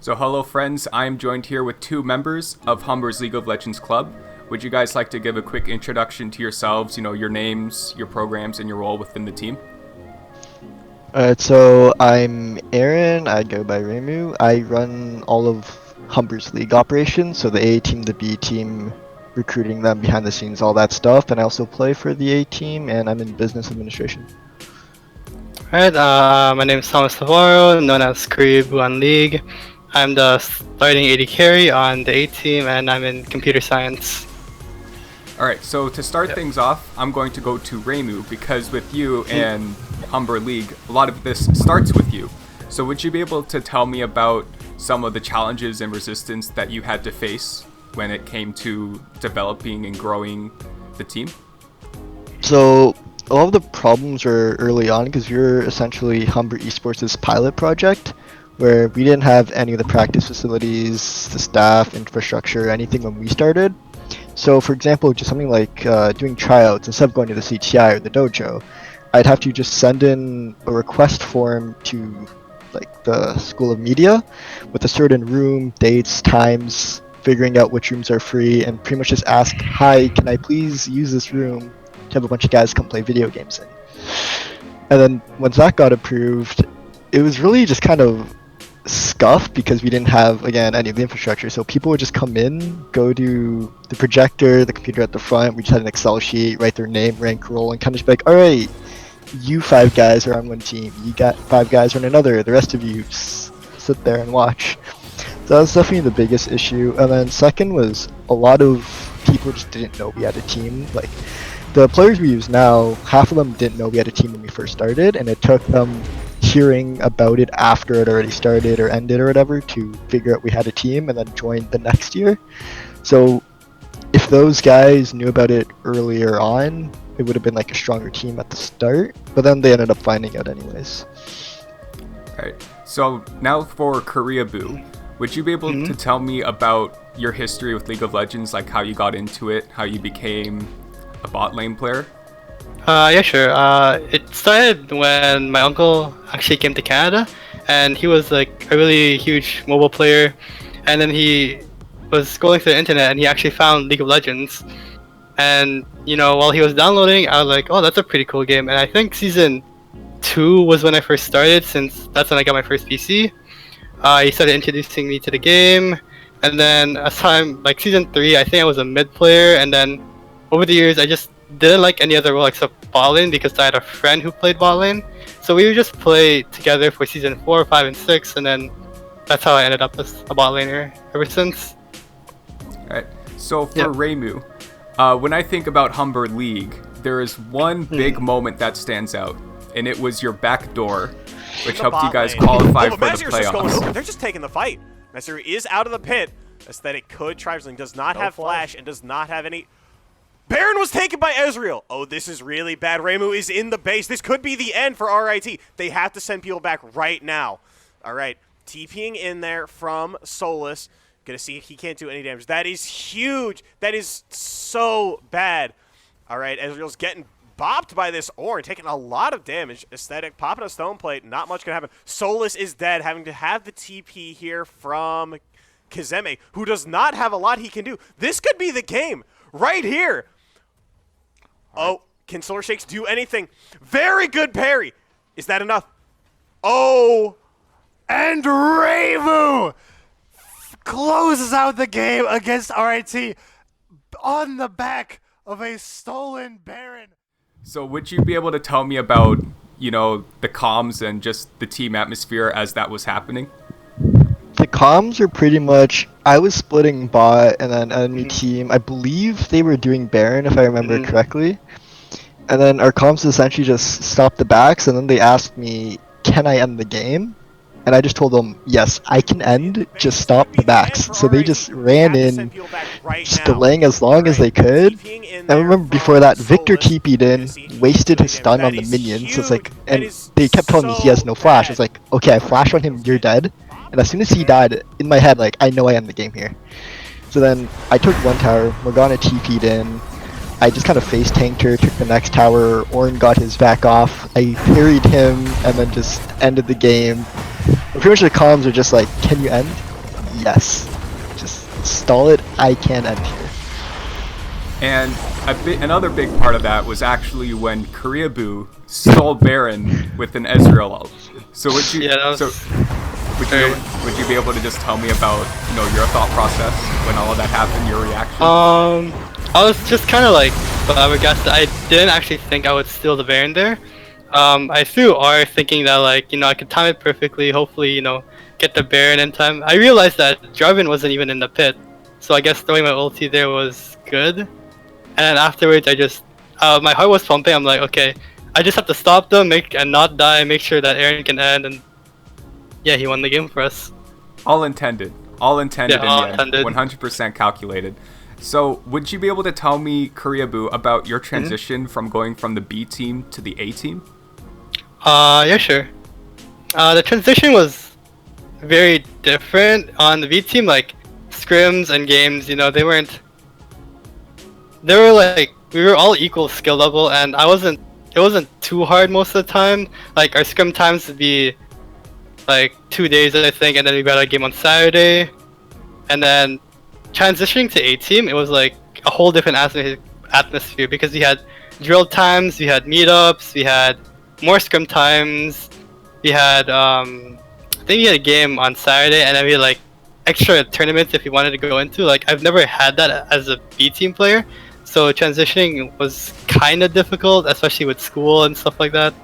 So hello friends, I am joined here with two members of Humber's League of Legends Club. Would you guys like to give a quick introduction to yourselves, your names, your programs, and your role within the team? Alright, so I'm Aaron, I go by Reimu. I run all of Humber's League operations, so the A team, the B team, recruiting them behind the scenes, all that stuff. And I also play for the A team, and I'm in business administration. Alright, my name is Thomas Navarro, known as Koreaboo on League. I'm the starting AD carry on the A team, and I'm in computer science. Alright, so to start things off, I'm going to go to Reimu, because with you and Humber League, a lot of this starts with you. So would you be able to tell me about some of the challenges and resistance that you had to face when it came to developing and growing the team? So a lot of the problems were early on because we were essentially Humber Esports' pilot project, where we didn't have any of the practice facilities, the staff, infrastructure, anything when we started. So for example, just something like doing tryouts, instead of going to the CTI or the dojo, I'd have to just send in a request form to like the School of Media with a certain room, dates, times, figuring out which rooms are free, and pretty much just ask, hi, can I please use this room to have a bunch of guys come play video games in. And then once that got approved, it was really just kind of scuffed because we didn't have, again, any of the infrastructure. So people would just come in, go to the projector, the computer at the front, we just had an Excel sheet, write their name, rank, role, and kind of just be like, alright, you 5 guys are on one team, you got 5 guys on another, the rest of you just sit there and watch. So that was definitely the biggest issue. And then second was a lot of people just didn't know we had a team. Like, the players we use now, half of them didn't know we had a team when we first started, and it took them hearing about it after it already started or ended or whatever to figure out we had a team and then join the next year. So if those guys knew about it earlier on, it would have been like a stronger team at the start, but then they ended up finding out anyways. Alright, so now for Koreaboo, would you be able to tell me about your history with League of Legends, like how you got into it, how you became a bot lane player? Yeah, sure. It started when my uncle actually came to Canada, and he was like a really huge mobile player, and then he was scrolling through the internet and he actually found League of Legends. And while he was downloading, I was like, oh, that's a pretty cool game. And I think season 2 was when I first started, since that's when I got my first PC. He started introducing me to the game, and then as time, like season 3, I think I was a mid player, and then over the years I just didn't like any other role except bot lane because I had a friend who played bot lane. So we would just play together for season 4, 5, and 6, and then that's how I ended up as a bot laner ever since. Alright, so for Reimu, when I think about Humber League, there is one big moment that stands out, and it was your back door, which helped you guys qualify for the playoffs. They're just taking the fight. Messer is out of the pit. Aesthetic could try, does not have flash and does not have any. Baron was taken by Ezreal. Oh, this is really bad. Reimu is in the base. This could be the end for RIT. They have to send people back right now. All right, TPing in there from Solus. Gonna see he can't do any damage. That is huge. That is so bad. All right, Ezreal's getting bopped by this Ornn, taking a lot of damage. Aesthetic popping a stone plate. Not much gonna happen. Solus is dead, having to have the TP here from Kazeme, who does not have a lot he can do. This could be the game right here. Oh, can Solar Shakes do anything? Very good parry. Is that enough? Oh, and Reimu closes out the game against RIT on the back of a stolen Baron. So would you be able to tell me about, the comms and just the team atmosphere as that was happening? The comms are pretty much, I was splitting bot and then enemy team. I believe they were doing Baron, if I remember correctly. And then our comms essentially just stopped the backs, and then they asked me, can I end the game? And I just told them, yes, I can end, just stop the backs. So they just ran in, just delaying as long as they could. And I remember before that, Victor TP'd in, wasted his stun on the minions. So it's like, and they kept telling me he has no flash. I was like, okay, I flash on him, you're dead. And as soon as he died, in my head, like, I know I end the game here. So then I took one tower, Morgana TP'd in, I just kind of face tanked her, took the next tower, Ornn got his back off, I parried him, and then just ended the game. And pretty much the comms are just like, can you end? yes. Just stall it. I can end here. And another big part of that was actually when Koreaboo stole Baron with an Ezreal ult. So would you? Yeah, that was would you be able to just tell me about your thought process when all of that happened, your reaction? I was just kind of like flabbergasted. I didn't actually think I would steal the Baron there. I threw R thinking that like I could time it perfectly. Hopefully get the Baron in time. I realized that Jarvan wasn't even in the pit, so I guess throwing my ulti there was good. And then afterwards, I just my heart was pumping. I'm like, okay, I just have to stop them, and not die, make sure that Aaron can end, and yeah, he won the game for us. All intended. All intended. Yeah, all intended. 100% calculated. So, would you be able to tell me, Koreaboo, about your transition from going from the B team to the A team? Yeah, sure. The transition was very different on the B team. Like scrims and games, they weren't. They were like we were all equal skill level, and it wasn't too hard most of the time. Like our scrim times would be like 2 days, I think, and then we got a game on Saturday. And then transitioning to A team, it was like a whole different atmosphere because we had drill times, we had meetups, we had more scrim times, we had I think we had a game on Saturday, and then we had like extra tournaments if you wanted to go into. Like I've never had that as a B team player, so transitioning was kind of difficult, especially with school and stuff like that.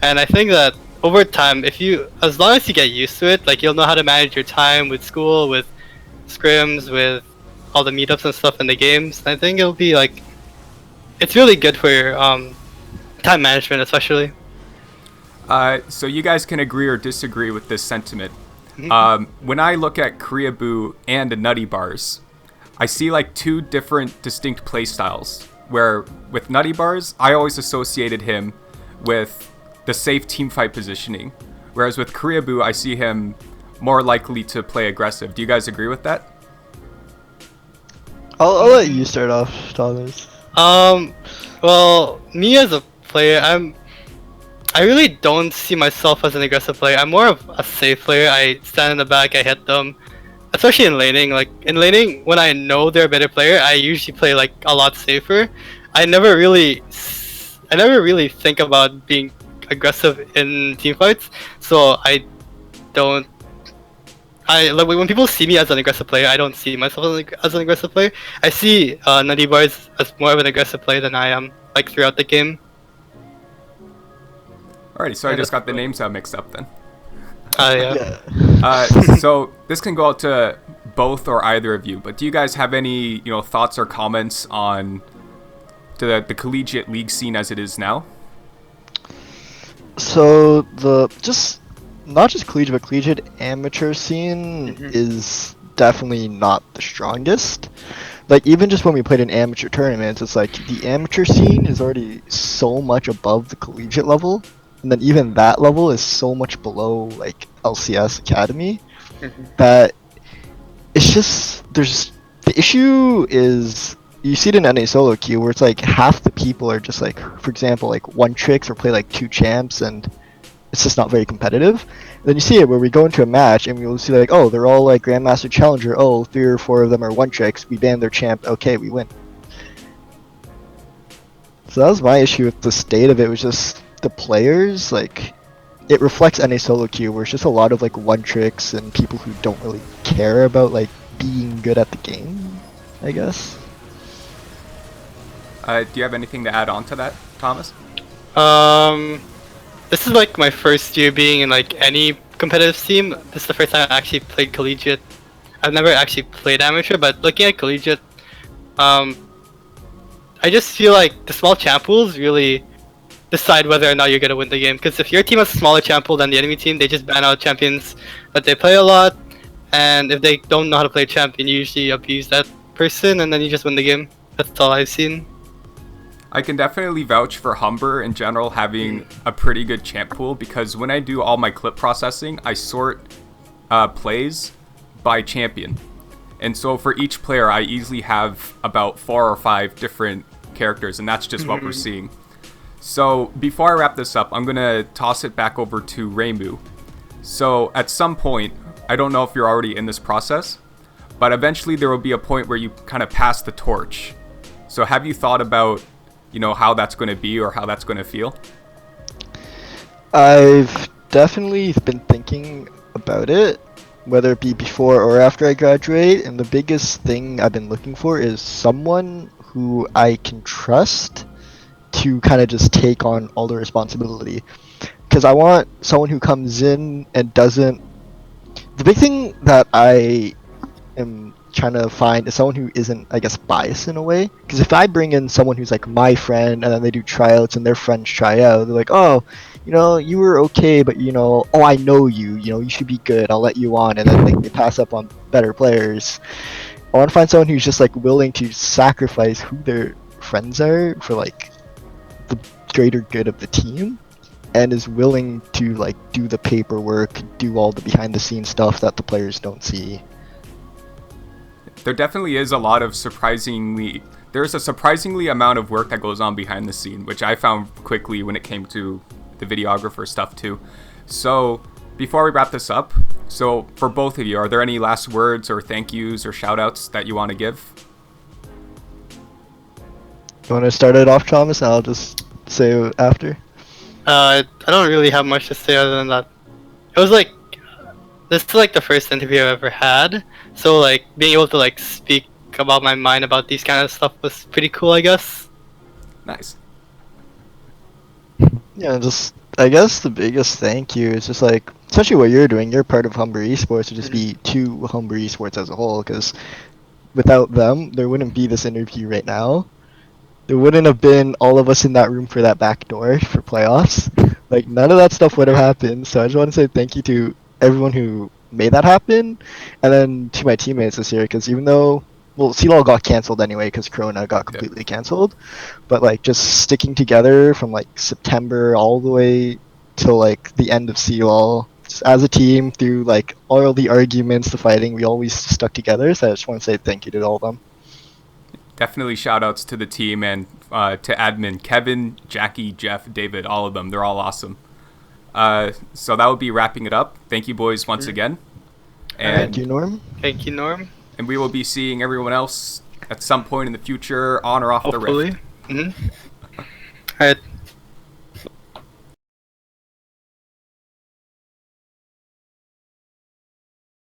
And I think that over time, as long as you get used to it, like you'll know how to manage your time with school, with scrims, with all the meetups and stuff in the games. I think it'll be like, it's really good for your time management, especially. So you guys can agree or disagree with this sentiment. When I look at Koreaboo and Nutty Bars, I see like two different distinct play styles. Where with Nutty Bars, I always associated him with the safe teamfight positioning, whereas with Koreaboo, I see him more likely to play aggressive. Do you guys agree with that? I'll let you start off, Thomas. Well, me as a player, I really don't see myself as an aggressive player. I'm more of a safe player. I stand in the back, I hit them, especially in laning. Like in laning, when I know they're a better player, I usually play like a lot safer. I never really think about being aggressive in teamfights, so like when people see me as an aggressive player, I don't see myself as an aggressive player. I see Nutty Bars as more of an aggressive player than I am, like throughout the game. Alrighty, so I just got the names mixed up then. Yeah. So this can go out to both or either of you, but do you guys have any thoughts or comments on the collegiate league scene as it is now? So not just collegiate, but collegiate amateur scene is definitely not the strongest. Like even just when we played in amateur tournaments, it's like the amateur scene is already so much above the collegiate level, and then even that level is so much below like LCS Academy that it's just the issue is. You see it in NA solo queue where it's like half the people are just like, for example, like one tricks or play like two champs, and it's just not very competitive. And then you see it where we go into a match and we'll see like, oh, they're all like Grandmaster Challenger, oh, 3 or 4 of them are one tricks, we ban their champ, okay, we win. So that was my issue with the state of it, was just the players, like, it reflects NA solo queue where it's just a lot of like one tricks and people who don't really care about like being good at the game, I guess. Do you have anything to add on to that, Thomas? This is like my first year being in like any competitive team. This is the first time I actually played collegiate. I've never actually played amateur, but looking at collegiate, I just feel like the small champ pools really decide whether or not you're gonna win the game. Because if your team has a smaller champ pool than the enemy team, they just ban out champions that they play a lot, and if they don't know how to play champion, you usually abuse that person, and then you just win the game. That's all I've seen. I can definitely vouch for Humber in general having a pretty good champ pool, because when I do all my clip processing, I sort plays by champion. And so for each player, I easily have about 4 or 5 different characters, and that's just what we're seeing. So before I wrap this up, I'm going to toss it back over to Reimu. So at some point, I don't know if you're already in this process, but eventually there will be a point where you kind of pass the torch. So have you thought about, how that's going to be or how that's going to feel? I've definitely been thinking about it, whether it be before or after I graduate, and the biggest thing I've been looking for is someone who I can trust to kind of just take on all the responsibility. Because I want someone who comes in and doesn't... The big thing that I am trying to find is someone who isn't, I guess, biased in a way. Because if I bring in someone who's like my friend and then they do tryouts and their friends try out, they're like, oh, you were okay, but oh, I know you, you should be good, I'll let you on, and then they pass up on better players. I want to find someone who's just like willing to sacrifice who their friends are for like the greater good of the team, and is willing to like do the paperwork, do all the behind the scenes stuff that the players don't see. There definitely is there's a surprisingly amount of work that goes on behind the scene, which I found quickly when it came to the videographer stuff too. So before we wrap this up, so for both of you, are there any last words or thank yous or shout outs that you want to give? You want to start it off, Thomas, and I'll just say after? I don't really have much to say other than that. It was like, this is like the first interview I've ever had, so like being able to like speak about my mind about these kind of stuff was pretty cool, I guess. Nice. Yeah, just I guess the biggest thank you is just like, especially what you're doing. You're part of Humber Esports, to just be to Humber Esports as a whole. Because without them, there wouldn't be this interview right now. There wouldn't have been all of us in that room for that back door for playoffs. Like none of that stuff would have happened. So I just want to say thank you to everyone who made that happen, and then to my teammates this year. Because even though CLOL got canceled anyway because Corona got completely canceled, but like just sticking together from like September all the way till like the end of CLOL, just as a team through like all the arguments, the fighting, we always stuck together. So I just want to say thank you to all of them. Definitely shout outs to the team and to admin Kevin, Jackie, Jeff, David, all of them. They're all awesome. So that would be wrapping it up. Thank you boys once again. And Thank you, Norm. Thank you, Norm. And we will be seeing everyone else at some point in the future, on or off the Rift. Hopefully. Alright.